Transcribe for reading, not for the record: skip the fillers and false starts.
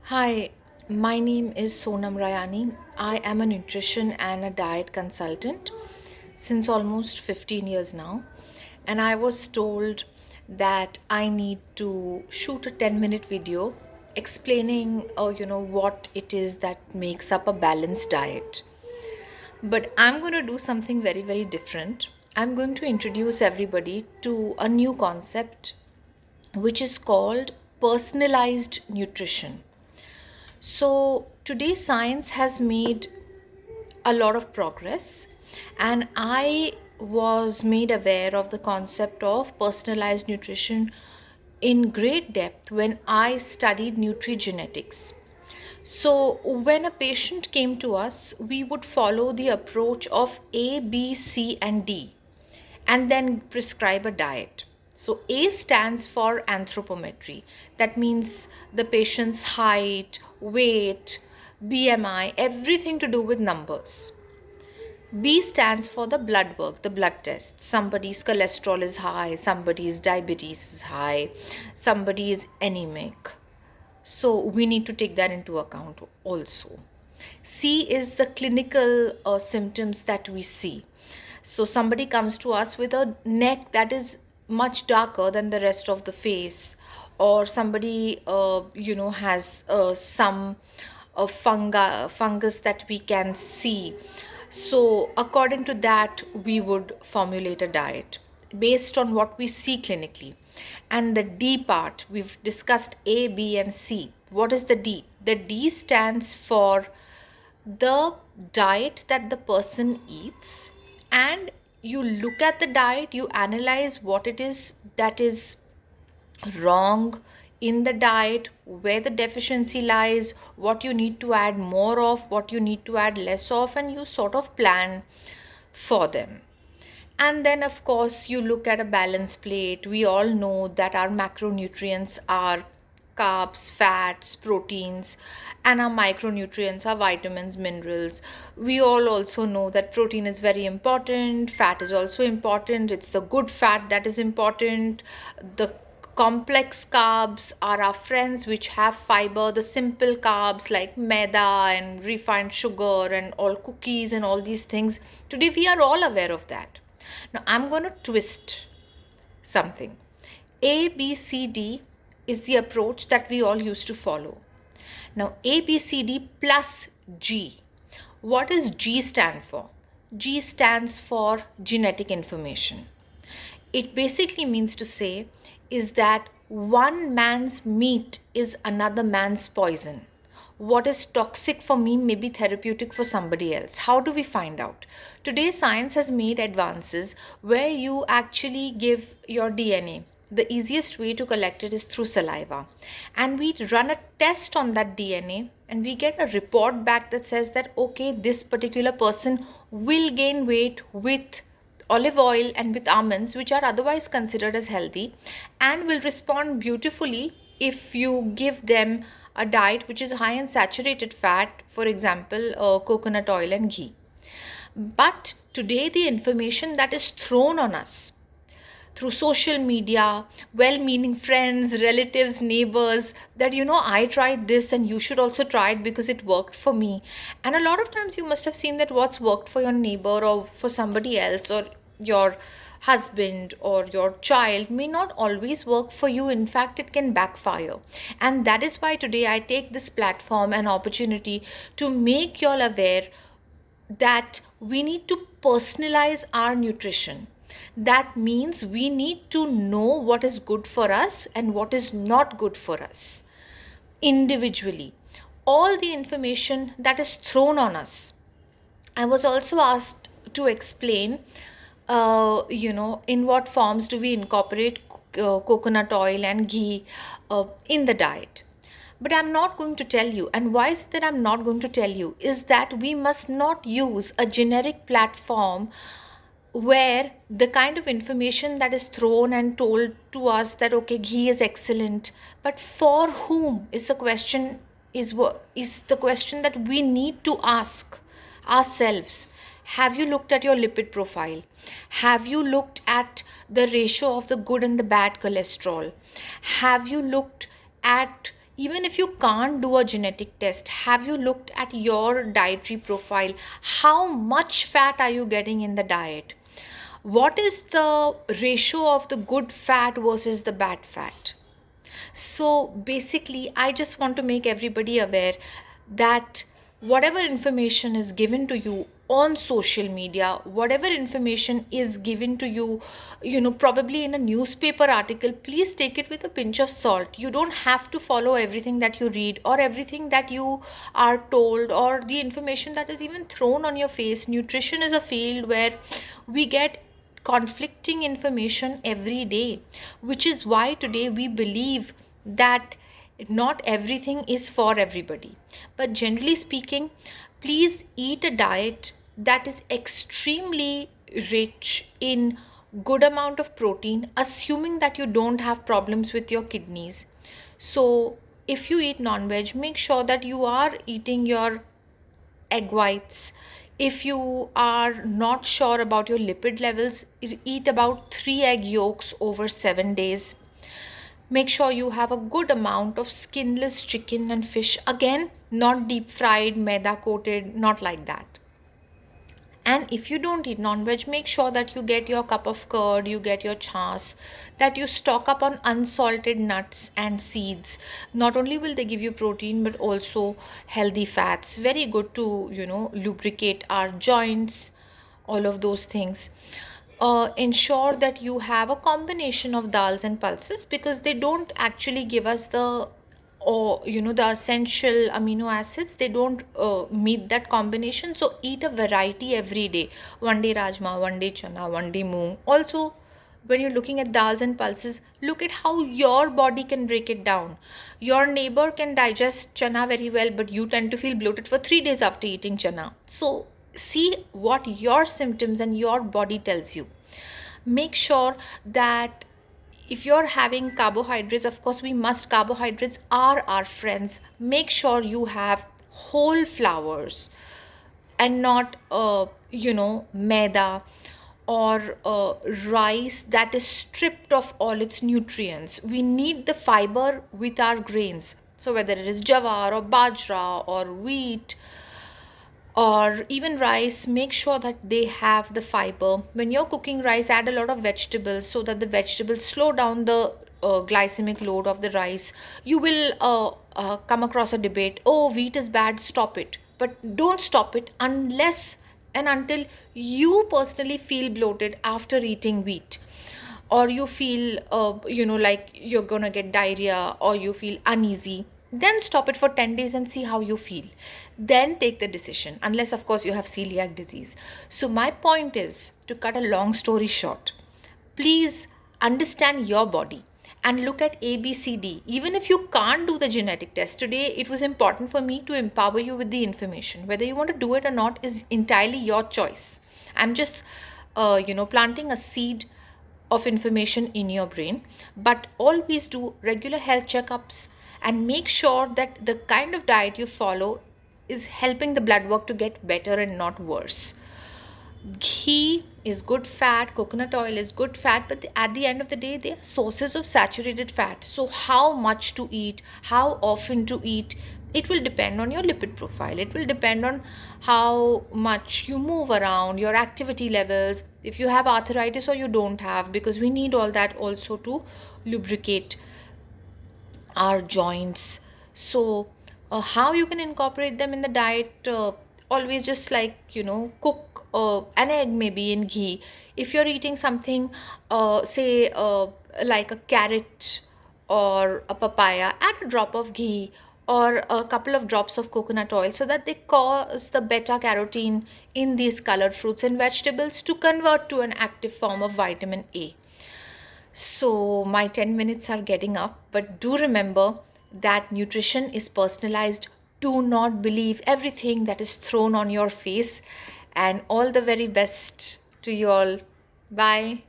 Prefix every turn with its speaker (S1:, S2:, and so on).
S1: Hi, my name is Sonam Rayani. I am a nutrition and a diet consultant since almost 15 years now. And I was told that I need to shoot a 10-minute video explaining what it is that makes up a balanced diet. But I'm going to do something very, very different. I'm going to introduce everybody to a new concept which is called personalized nutrition. So, today science has made a lot of progress, and I was made aware of the concept of personalized nutrition in great depth when I studied nutrigenetics. So, when a patient came to us, we would follow the approach of A, B, C, and D and then prescribe a diet. So, A stands for anthropometry. That means the patient's height, weight, BMI, everything to do with numbers. B stands for the blood work, the blood test. Somebody's cholesterol is high, somebody's diabetes is high, somebody is anemic. So, we need to take that into account also. C is the clinical symptoms that we see. So somebody comes to us with a neck that is much darker than the rest of the face, or somebody has some fungus that we can see. So according to that, we would formulate a diet based on what we see clinically. And the D part, we've discussed A, B, and C. What is the D? The D stands for the diet that the person eats, and you look at the diet, you analyze what it is that is wrong in the diet, where the deficiency lies, what you need to add more of, what you need to add less of, and you sort of plan for them. And then, of course, you look at a balance plate. We all know that our macronutrients are carbs, fats, proteins, and our micronutrients are vitamins, minerals. We all also know that protein is very important, fat is also important. It's the good fat that is important. The complex carbs are our friends which have fiber. The simple carbs like maida and refined sugar and all cookies and all these things, today we are all aware of that. Now I'm going to twist something. A, B, C, D is the approach that we all used to follow. Now A, B, C, D plus G. What does G stand for? G stands for genetic information. It basically means to say is that one man's meat is another man's poison. What is toxic for me may be therapeutic for somebody else. How do we find out? Today, science has made advances where you actually give your DNA. The easiest way to collect it is through saliva. And we run a test on that DNA and we get a report back that says that, okay, this particular person will gain weight with olive oil and with almonds, which are otherwise considered as healthy, and will respond beautifully if you give them a diet which is high in saturated fat, for example, coconut oil and ghee. But today, the information that is thrown on us through social media, well meaning friends, relatives, neighbors, that I tried this and you should also try it because it worked for me. And a lot of times you must have seen that what's worked for your neighbor or for somebody else or your husband or your child may not always work for you. In fact, it can backfire. And that is why today I take this platform and opportunity to make you all aware that we need to personalize our nutrition. That means we need to know what is good for us and what is not good for us individually. All the information that is thrown on us. I was also asked to explain, in what forms do we incorporate coconut oil and ghee in the diet. But I'm not going to tell you. And why is it that I'm not going to tell you? Is that we must not use a generic platform where the kind of information that is thrown and told to us that okay, ghee is excellent, but for whom is the question, is the question that we need to ask ourselves. Have you looked at your lipid profile? Have you looked at the ratio of the good and the bad cholesterol? Have you looked at even if you can't do a genetic test, have you looked at your dietary profile? How much fat are you getting in the diet? What is the ratio of the good fat versus the bad fat? So basically, I just want to make everybody aware that whatever information is given to you on social media, whatever information is given to you, probably in a newspaper article, please take it with a pinch of salt. You don't have to follow everything that you read or everything that you are told or the information that is even thrown on your face. Nutrition is a field where we get conflicting information every day, which is why today we believe that not everything is for everybody. But generally speaking, please eat a diet that is extremely rich in good amount of protein, assuming that you don't have problems with your kidneys. So if you eat non-veg, make sure that you are eating your egg whites. If you are not sure about your lipid levels, eat about 3 egg yolks over 7 days. Make sure you have a good amount of skinless chicken and fish. Again, not deep fried, maida coated, not like that. And if you don't eat non-veg, make sure that you get your cup of curd, you get your chas, that you stock up on unsalted nuts and seeds. Not only will they give you protein, but also healthy fats. Very good to, lubricate our joints, all of those things. Ensure that you have a combination of dals and pulses, because they don't actually give us the essential amino acids. They don't meet that combination. So eat a variety every day. One day rajma, one day chana, one day moong. Also, when you're looking at dals and pulses, look at how your body can break it down. Your neighbor can digest chana very well, but you tend to feel bloated for 3 days after eating chana. So see what your symptoms and your body tells you. Make sure that if you're having carbohydrates, of course we must, carbohydrates are our friends. Make sure you have whole flours and not maida or rice that is stripped of all its nutrients. We need the fiber with our grains. So whether it is jawar or bajra or wheat or even rice, make sure that they have the fiber. When you're cooking rice, add a lot of vegetables so that the vegetables slow down the glycemic load of the rice. You will come across a debate, oh, wheat is bad, stop it. But don't stop it unless and until you personally feel bloated after eating wheat, or you feel like you're gonna get diarrhea, or you feel uneasy. Then stop it for 10 days and see how you feel. Then take the decision, unless of course you have celiac disease. So my point is, to cut a long story short, please understand your body and look at ABCD. Even if you can't do the genetic test today, it was important for me to empower you with the information. Whether you want to do it or not is entirely your choice. I'm just planting a seed of information in your brain. But always do regular health checkups and make sure that the kind of diet you follow is helping the blood work to get better and not worse. Ghee is good fat, coconut oil is good fat, but at the end of the day, they are sources of saturated fat. So how much to eat, how often to eat, it will depend on your lipid profile. It will depend on how much you move around, your activity levels, if you have arthritis or you don't have, because we need all that also to lubricate our joints. So how you can incorporate them in the diet, always just cook an egg maybe in ghee. If you're eating something, say like a carrot or a papaya, add a drop of ghee or a couple of drops of coconut oil, so that they cause the beta carotene in these colored fruits and vegetables to convert to an active form of vitamin A. So my 10 minutes are getting up, but do remember that nutrition is personalized. Do not believe everything that is thrown on your face, and all the very best to you all. Bye.